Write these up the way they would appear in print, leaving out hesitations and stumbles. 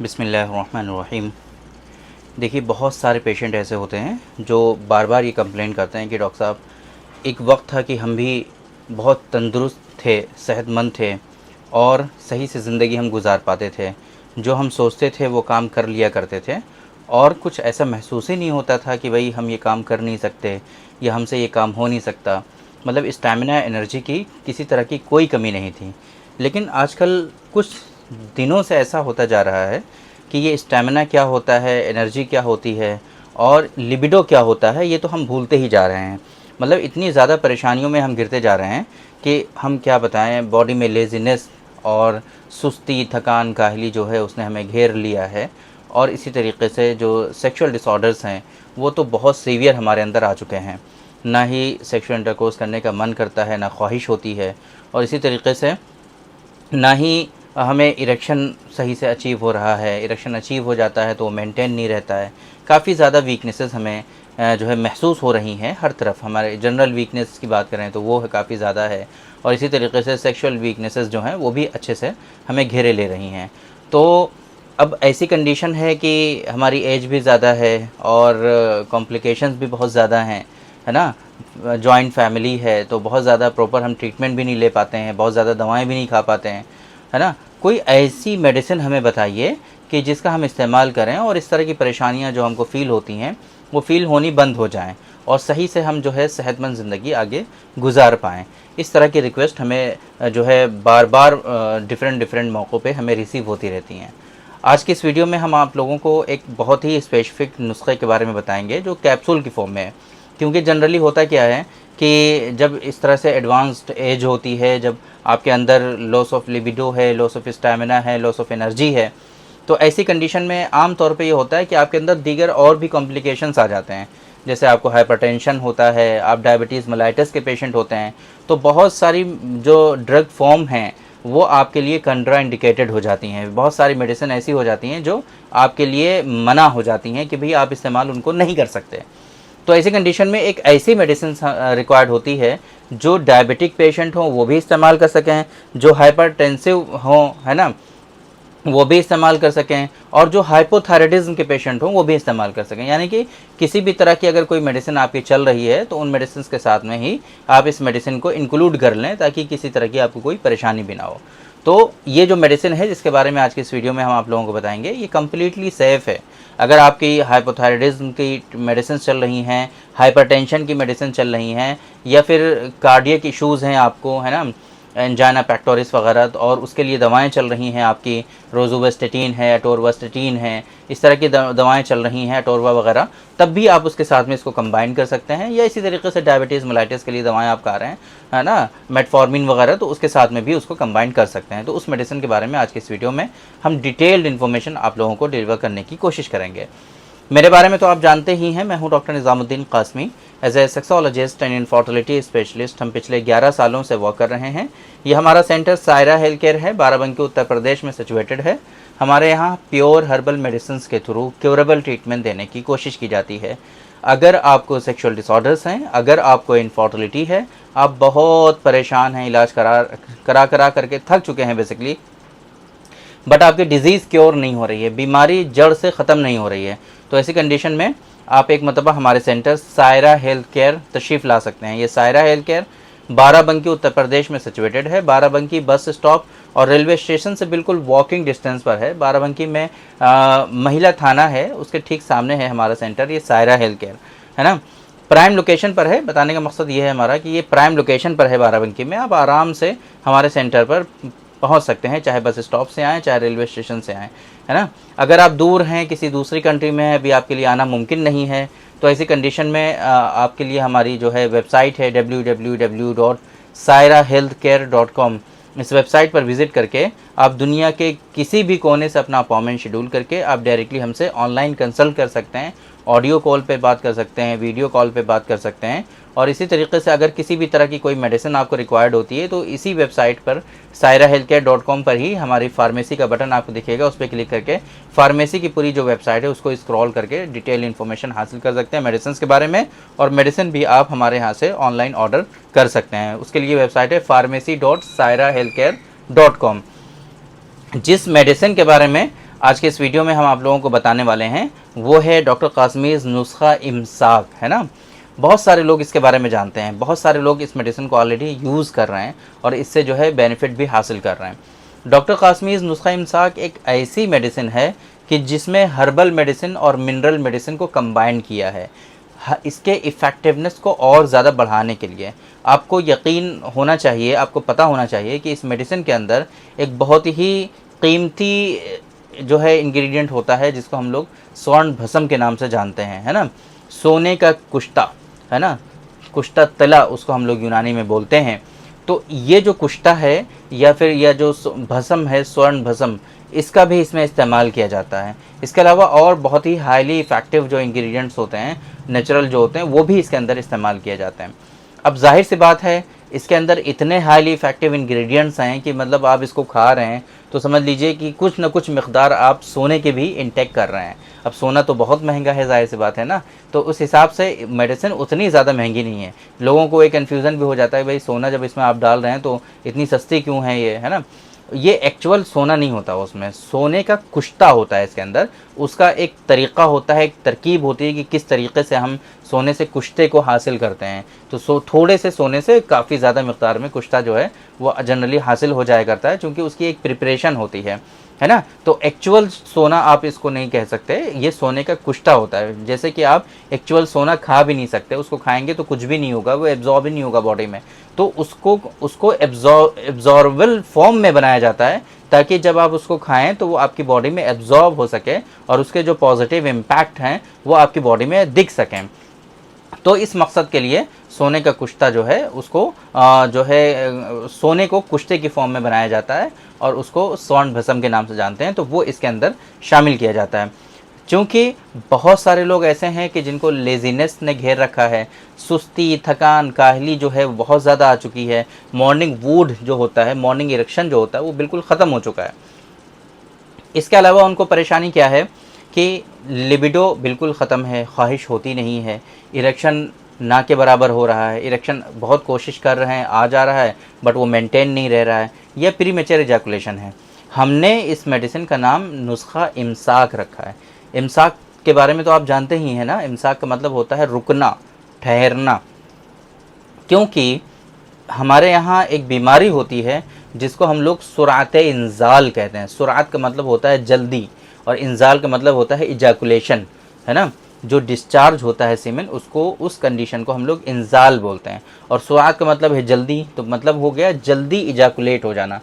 बिस्मिल्लाहिर्रहमानिर्रहीम। देखिए, बहुत सारे पेशेंट ऐसे होते हैं जो बार बार ये कंप्लेन करते हैं कि डॉक्टर साहब, एक वक्त था कि हम भी बहुत तंदुरुस्त थे, सेहतमंद थे और सही से ज़िंदगी हम गुजार पाते थे। जो हम सोचते थे वो काम कर लिया करते थे और कुछ ऐसा महसूस ही नहीं होता था कि भाई हम ये काम कर नहीं सकते या हमसे ये काम हो नहीं सकता। मतलब स्टैमिना, एनर्जी की किसी तरह की कोई कमी नहीं थी। लेकिन आजकल कुछ दिनों से ऐसा होता जा रहा है कि ये स्टैमिना क्या होता है, एनर्जी क्या होती है और लिबिडो क्या होता है, ये तो हम भूलते ही जा रहे हैं। मतलब इतनी ज़्यादा परेशानियों में हम गिरते जा रहे हैं कि हम क्या बताएं। बॉडी में लेज़ीनेस और सुस्ती, थकान, काहली जो है उसने हमें घेर लिया है। और इसी तरीके से जो सेक्सुअल डिसऑर्डर्स हैं वो तो बहुत सीवियर हमारे अंदर आ चुके हैं। ना ही सेक्सुअल इंटरकोर्स करने का मन करता है, ना ख्वाहिश होती है और इसी तरीके से ना ही हमें इरेक्शन सही से अचीव हो रहा है। इरेक्शन अचीव हो जाता है तो वो मेंटेन नहीं रहता है। काफ़ी ज़्यादा वीकनेसेस हमें जो है महसूस हो रही हैं हर तरफ। हमारे जनरल वीकनेस की बात करें तो वो काफ़ी ज़्यादा है और इसी तरीके से सेक्सुअल वीकनेसेस जो हैं वो भी अच्छे से हमें घेरे ले रही हैं। तो अब ऐसी कंडीशन है कि हमारी एज भी ज़्यादा है और कॉम्प्लिकेशंस भी बहुत ज़्यादा हैं, है ना। जॉइंट फैमिली है तो बहुत ज़्यादा प्रॉपर हम ट्रीटमेंट भी नहीं ले पाते हैं, बहुत ज़्यादा दवाएं भी नहीं खा पाते हैं, है ना। कोई ऐसी मेडिसिन हमें बताइए कि जिसका हम इस्तेमाल करें और इस तरह की परेशानियां जो हमको फ़ील होती हैं वो फ़ील होनी बंद हो जाएं और सही से हम जो है सेहतमंद ज़िंदगी आगे गुजार पाएँ। इस तरह की रिक्वेस्ट हमें जो है बार बार डिफरेंट मौक़ों पे हमें रिसीव होती रहती हैं। आज की इस वीडियो में हम आप लोगों को एक बहुत ही स्पेसिफिक नुस्खे के बारे में बताएंगे जो कैप्सूल की फॉर्म में है। क्योंकि जनरली होता क्या है कि जब इस तरह से एडवांस्ड एज होती है, जब आपके अंदर लॉस ऑफ लिबिडो है, लॉस ऑफ स्टैमिना है, लॉस ऑफ एनर्जी है, तो ऐसी कंडीशन में आम तौर पे ये होता है कि आपके अंदर दीगर और भी कॉम्प्लिकेशंस आ जाते हैं। जैसे आपको हाइपरटेंशन होता है, आप डायबिटीज़ मेलाइटिस के पेशेंट होते हैं, तो बहुत सारी जो ड्रग फॉर्म हैं वो आपके लिए कंट्रा इंडिकेटेड हो जाती हैं। बहुत सारी मेडिसिन ऐसी हो जाती हैं जो आपके लिए मना हो जाती हैं कि भाई आप इस्तेमाल उनको नहीं कर सकते। तो ऐसी कंडीशन में एक ऐसी मेडिसिन रिक्वायर्ड होती है जो डायबिटिक पेशेंट हों वो भी इस्तेमाल कर सकें, जो हाइपरटेंसिव हों, है ना, वो भी इस्तेमाल कर सकें, और जो हाइपोथायराइडिज्म के पेशेंट हों वो भी इस्तेमाल कर सकें। यानी कि किसी भी तरह की अगर कोई मेडिसिन आपकी चल रही है तो उन मेडिसिन के साथ में ही आप इस मेडिसिन को इंक्लूड कर लें ताकि किसी तरह की आपको कोई परेशानी भी ना हो। तो ये जो मेडिसिन है जिसके बारे में आज की इस वीडियो में हम आप लोगों को बताएंगे, ये कम्प्लीटली सेफ़ है। अगर आपकी हाइपोथायराइडिज्म की मेडिसिन चल रही हैं, हाइपरटेंशन की मेडिसिन चल रही हैं, या फिर कार्डियक इश्यूज़ हैं आपको, है ना, एंजाइना पेक्टोरिस वगैरह, और उसके लिए दवाएं चल रही हैं आपकी, रोजुवेस्टेटिन है, अटोरवास्टेटिन है, इस तरह की दवाएं चल रही हैं, अटोरवा वगैरह, तब भी आप उसके साथ में इसको कंबाइन कर सकते हैं। या इसी तरीके से डायबिटीज़ मेलाइटिस के लिए दवाएं आप खा रहे हैं, है ना, मेटफॉर्मिन वगैरह, तो उसके साथ में भी उसको कंबाइन कर सकते हैं। तो उस मेडिसिन के बारे में आज की इस वीडियो में हम डिटेल्ड इन्फॉर्मेशन आप लोगों को डिलीवर करने की कोशिश करेंगे। मेरे बारे में तो आप जानते ही हैं, मैं हूं doctor Nizamuddin Qasmi. As a sexologist and infertility specialist हम पिछले 11 सालों से वर्क कर रहे हैं। ये हमारा सेंटर सायरा हेल्थ केयर है, बाराबंकी उत्तर प्रदेश में सिचुएटेड है। हमारे यहाँ प्योर हर्बल मेडिसिन के थ्रू क्योरेबल ट्रीटमेंट देने की कोशिश की जाती है। अगर आपको सेक्सुअल डिसऑर्डर्स हैं, अगर आपको इनफर्टिलिटी है, आप बहुत परेशान हैं, इलाज करा करके थक चुके हैं बेसिकली, बट आपकी डिज़ीज़ क्योर नहीं हो रही है, बीमारी जड़ से ख़त्म नहीं हो रही है, तो ऐसी कंडीशन में आप एक मरतबा हमारे सेंटर सायरा हेल्थ केयर तशरीफ़ ला सकते हैं। ये सायरा हेल्थ केयर बाराबंकी उत्तर प्रदेश में सिचुएटेड है। बाराबंकी बस स्टॉप और रेलवे स्टेशन से बिल्कुल वॉकिंग डिस्टेंस पर है। बाराबंकी में महिला थाना है, उसके ठीक सामने है हमारा सेंटर, ये सायरा हेल्थ केयर, है ना। प्राइम लोकेशन पर है। बताने का मकसद ये है हमारा कि ये प्राइम लोकेशन पर है बाराबंकी में। आप आराम से हमारे सेंटर पर पहुंच सकते हैं, चाहे बस स्टॉप से आएँ, चाहे रेलवे स्टेशन से आएँ, है ना। अगर आप दूर हैं, किसी दूसरी कंट्री में है, अभी आपके लिए आना मुमकिन नहीं है, तो ऐसी कंडीशन में आपके लिए हमारी जो है वेबसाइट है www.sairahealthcare.com। इस वेबसाइट पर विज़िट करके आप दुनिया के किसी भी कोने से अपना अपॉइंटमेंट शेड्यूल करके आप डायरेक्टली हमसे ऑनलाइन कंसल्ट कर सकते हैं, ऑडियो कॉल पे बात कर सकते हैं, वीडियो कॉल पे बात कर सकते हैं। और इसी तरीके से अगर किसी भी तरह की कोई मेडिसिन आपको रिक्वायर्ड होती है तो इसी वेबसाइट पर sairahealthcare.com पर ही हमारी फार्मेसी का बटन आपको दिखेगा, उस पर क्लिक करके फार्मेसी की पूरी जो वेबसाइट है उसको स्क्रॉल करके डिटेल इन्फॉर्मेशन हासिल कर सकते हैं मेडिसिन के बारे में, और मेडिसिन भी आप हमारे यहाँ से ऑनलाइन ऑर्डर कर सकते हैं। उसके लिए वेबसाइट है pharmacy.sairahealthcare.com। जिस मेडिसिन के बारे में आज के इस वीडियो में हम आप लोगों को बताने वाले हैं वो है डॉक्टर कासमीज़ नुस्खा इम्साक, है ना। बहुत सारे लोग इसके बारे में जानते हैं, बहुत सारे लोग इस मेडिसिन को ऑलरेडी यूज़ कर रहे हैं और इससे जो है बेनिफिट भी हासिल कर रहे हैं। डॉक्टर कासमीज़ नुस्खा इम्साक एक ऐसी मेडिसिन है कि जिसमें हर्बल मेडिसिन और मिनरल मेडिसिन को कंबाइन किया है। इसके इफ़ेक्टिवनेस को और ज़्यादा बढ़ाने के लिए आपको यकीन होना चाहिए, आपको पता होना चाहिए कि इस मेडिसिन के अंदर एक बहुत ही कीमती जो है इंग्रेडिएंट होता है जिसको हम लोग स्वर्ण भस्म के नाम से जानते हैं, है ना। सोने का कुश्ता, है ना, कुश्ता तला उसको हम लोग यूनानी में बोलते हैं। तो ये जो कुश्ता है या फिर यह जो भस्म है, स्वर्ण भस्म, इसका भी इसमें इस्तेमाल किया जाता है। इसके अलावा और बहुत ही हाईली इफ़ेक्टिव जो इंग्रेडिएंट्स होते हैं, नेचुरल जो होते हैं, वो भी इसके अंदर इस्तेमाल किए जाते हैं। अब जाहिर सी बात है इसके अंदर इतने हाईली इफ़ेक्टिव इंग्रेडिएंट्स हैं कि मतलब आप इसको खा रहे हैं तो समझ लीजिए कि कुछ ना कुछ मिक़दार आप सोने के भी इंटेक कर रहे हैं। अब सोना तो बहुत महंगा है, ज़ाहिर सी बात है ना, तो उस हिसाब से मेडिसिन उतनी ज़्यादा महंगी नहीं है। लोगों को एक कन्फ्यूज़न भी हो जाता है, भाई सोना जब इसमें आप डाल रहे हैं तो इतनी सस्ती क्यों है ये, है ना। ये एक्चुअल सोना नहीं होता, उसमें सोने का कुश्ता होता है इसके अंदर। उसका एक तरीक़ा होता है, एक तरकीब होती है कि किस तरीक़े से हम सोने से कुश्ते को हासिल करते हैं। तो थोड़े से सोने से काफ़ी ज़्यादा मिक़दार में कुश्ता जो है वो जनरली हासिल हो जाया करता है, क्योंकि उसकी एक प्रिपरेशन होती है ना। तो एक्चुअल सोना आप इसको नहीं कह सकते, ये सोने का कुश्ता होता है। जैसे कि आप एक्चुअल सोना खा भी नहीं सकते, उसको खाएंगे तो कुछ भी नहीं होगा, वो एब्जॉर्ब ही नहीं होगा बॉडी में। तो उसको एब्जॉर्बल फॉर्म में बनाया जाता है ताकि जब आप उसको खाएं तो वो आपकी बॉडी में एब्जॉर्ब हो सके और उसके जो पॉजिटिव इम्पैक्ट हैं वो आपकी बॉडी में दिख सकें। तो इस मकसद के लिए सोने का कुश्ता जो है उसको जो है सोने को कुश्ते की फॉर्म में बनाया जाता है और उसको स्वर्ण भस्म के नाम से जानते हैं, तो वो इसके अंदर शामिल किया जाता है। क्योंकि बहुत सारे लोग ऐसे हैं कि जिनको लेज़ीनेस ने घेर रखा है, सुस्ती, थकान, काहली जो है बहुत ज़्यादा आ चुकी है, मॉर्निंग वूड जो होता है, मॉर्निंग इरेक्शन जो होता है वो बिल्कुल ख़त्म हो चुका है। इसके अलावा उनको परेशानी क्या है कि लिबिडो बिल्कुल ख़त्म है, ख्वाहिश होती नहीं है, इरेक्शन ना के बराबर हो रहा है, इरेक्शन बहुत कोशिश कर रहे हैं, आ जा रहा है बट वो मेंटेन नहीं रह रहा है, यह प्रीमेच्योर इजैकुलेशन है। हमने इस मेडिसिन का नाम नुस्खा इम्साक रखा है। इम्साक के बारे में तो आप जानते ही हैं ना, इम्साक का मतलब होता है रुकना, ठहरना। क्योंकि हमारे यहाँ एक बीमारी होती है जिसको हम लोग सुराते इंजाल कहते हैं। सुरात का मतलब होता है जल्दी और इंजाल का मतलब होता है इजैकुलेशन, है ना। जो डिस्चार्ज होता है सीमेन, उसको, उस कंडीशन को हम लोग इंजाल बोलते हैं। और सुरात का मतलब है जल्दी, तो मतलब हो गया जल्दी इजैकुलेट हो जाना।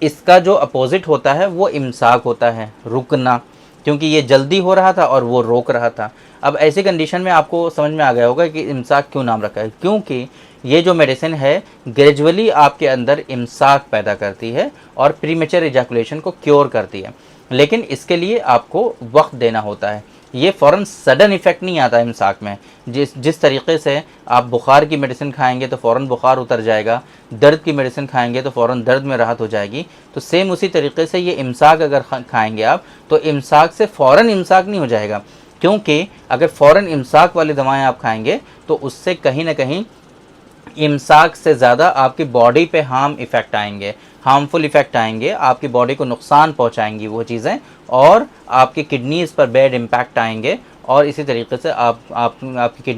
इसका जो अपोजिट होता है वो इम्साक होता है, रुकना, क्योंकि ये जल्दी हो रहा था और वो रोक रहा था। अब ऐसी कंडीशन में आपको समझ में आ गया होगा कि इम्साक क्यों नाम रखा है, क्योंकि ये जो मेडिसिन है ग्रेजुअली आपके अंदर इम्साक पैदा करती है और प्रीमेच्योर इजैकुलेशन को क्योर करती है। लेकिन इसके लिए आपको वक्त देना होता है, ये फ़ौरन सडन इफ़ेक्ट नहीं आता इम्साक में। जिस तरीके से आप बुखार की मेडिसिन खाएंगे तो फ़ौरन बुखार उतर जाएगा, दर्द की मेडिसिन खाएंगे तो फ़ौरन दर्द में राहत हो जाएगी, तो सेम उसी तरीके से ये इम्साक अगर खाएंगे आप तो इम्साक से फ़ौरन इम्साक नहीं हो जाएगा। क्योंकि अगर फ़ौरन इम्साक वाली दवाएँ आप खाएंगे तो उससे कहीं ना कहीं इम्साक से ज़्यादा आपकी बॉडी पे हार्मफुल इफ़ेक्ट आएंगे, आपकी बॉडी को नुकसान पहुंचाएंगी वो चीज़ें, और आपकी किडनीज़ पर बैड इम्पैक्ट आएंगे, और इसी तरीके से आपकी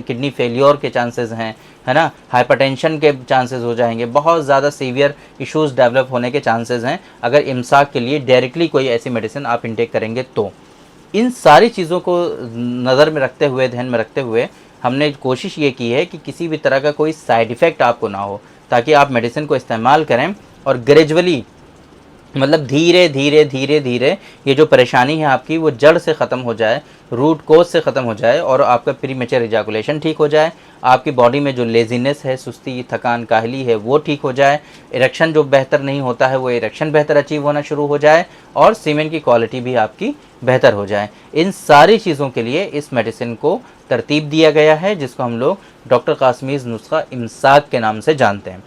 किडनी फेलियर के चांसेस हैं, है ना, हाइपरटेंशन के चांसेस हो जाएंगे, बहुत ज़्यादा सीवियर इश्यूज़ डेवलप होने के चांसेस हैं अगर इम्साक के लिए डायरेक्टली कोई ऐसी मेडिसिन आप इंटेक करेंगे तो। इन सारी चीज़ों को नज़र में रखते हुए, ध्यान में रखते हुए हमने कोशिश ये की है कि किसी भी तरह का कोई साइड इफ़ेक्ट आपको ना हो, ताकि आप मेडिसिन को इस्तेमाल करें और ग्रेजुअली, मतलब धीरे धीरे धीरे धीरे ये जो परेशानी है आपकी वो जड़ से ख़त्म हो जाए, रूट कोज से ख़त्म हो जाए और आपका प्रीमेच्योर इजैकुलेशन ठीक हो जाए, आपकी बॉडी में जो लेज़ीनेस है, सुस्ती, थकान, काहली है वो ठीक हो जाए, इरेक्शन जो बेहतर नहीं होता है वो इरेक्शन बेहतर अचीव होना शुरू हो जाए और सीमेन की क्वालिटी भी आपकी बेहतर हो जाए। इन सारी चीज़ों के लिए इस मेडिसिन को तरतीब दिया गया है जिसको हम लोग डॉक्टर कासमीज़ नुस्खा इम्साक के नाम से जानते हैं।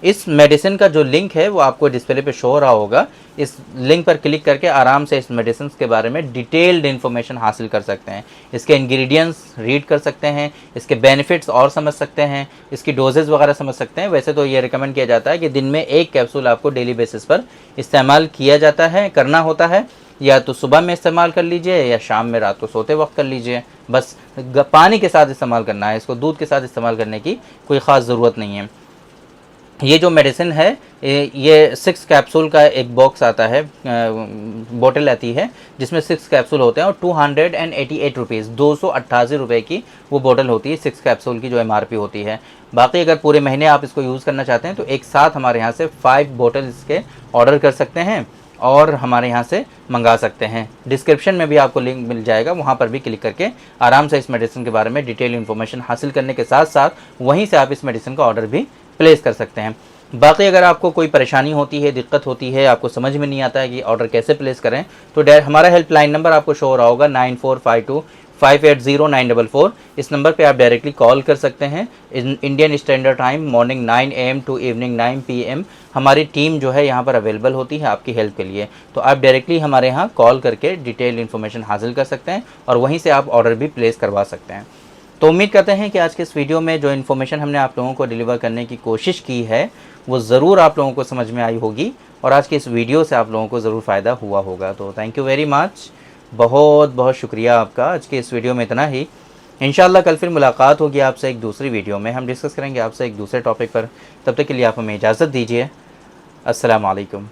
इस मेडिसिन का जो लिंक है वो आपको डिस्प्ले पे शो हो रहा होगा, इस लिंक पर क्लिक करके आराम से इस मेडिसिन के बारे में डिटेल्ड इन्फॉर्मेशन हासिल कर सकते हैं, इसके इंग्रेडिएंट्स रीड कर सकते हैं, इसके बेनिफिट्स और समझ सकते हैं, इसकी डोजेज़ वगैरह समझ सकते हैं। वैसे तो ये रिकमेंड किया जाता है कि दिन में 1 कैप्सूल आपको डेली बेसिस पर इस्तेमाल किया जाता है, करना होता है, या तो सुबह में इस्तेमाल कर लीजिए या शाम में रात को सोते वक्त कर लीजिए। बस पानी के साथ इस्तेमाल करना है, इसको दूध के साथ इस्तेमाल करने की कोई ख़ास ज़रूरत नहीं है। ये जो मेडिसिन है ये 6 कैप्सूल का एक बॉक्स आता है, बोतल आती है जिसमें 6 कैप्सूल होते हैं और 288 रुपीज़ 288 रुपये की वो बोतल होती है 6 कैप्सूल की जो MRP होती है। बाकी अगर पूरे महीने आप इसको यूज़ करना चाहते हैं तो एक साथ हमारे यहाँ से 5 बोतल इसके ऑर्डर कर सकते हैं और हमारे यहाँ से मंगा सकते हैं। डिस्क्रिप्शन में भी आपको लिंक मिल जाएगा, वहाँ पर भी क्लिक करके आराम से इस मेडिसिन के बारे में डिटेल इन्फॉर्मेशन हासिल करने के साथ साथ वहीं से आप इस मेडिसिन का ऑर्डर भी प्लेस कर सकते हैं। बाकी अगर आपको कोई परेशानी होती है, दिक्कत होती है, आपको समझ में नहीं आता है कि ऑर्डर कैसे प्लेस करें, तो हमारा हेल्पलाइन नंबर आपको शो हो रहा होगा 9452580944। इस नंबर पे आप डायरेक्टली कॉल कर सकते हैं। Indian standard time morning 9 AM to evening 9 PM हमारी टीम जो है यहाँ पर अवेलेबल होती है आपकी हेल्प के लिए। तो आप डायरेक्टली हमारे यहाँ कॉल करके डिटेल इन्फॉर्मेशन हासिल कर सकते हैं और वहीं से आप ऑर्डर भी प्लेस करवा सकते हैं। तो उम्मीद करते हैं कि आज के इस वीडियो में जो इन्फॉर्मेशन हमने आप लोगों को डिलीवर करने की कोशिश की है वो ज़रूर आप लोगों को समझ में आई होगी और आज के इस वीडियो से आप लोगों को ज़रूर फ़ायदा हुआ होगा। तो थैंक यू वेरी मच, बहुत बहुत शुक्रिया आपका। आज के इस वीडियो में इतना ही। इंशाल्लाह कल फिर मुलाकात होगी आपसे एक दूसरी वीडियो में, हम डिस्कस करेंगे आपसे एक दूसरे टॉपिक पर। तब तक के लिए आप हमें इजाज़त दीजिए। अस्सलाम वालेकुम।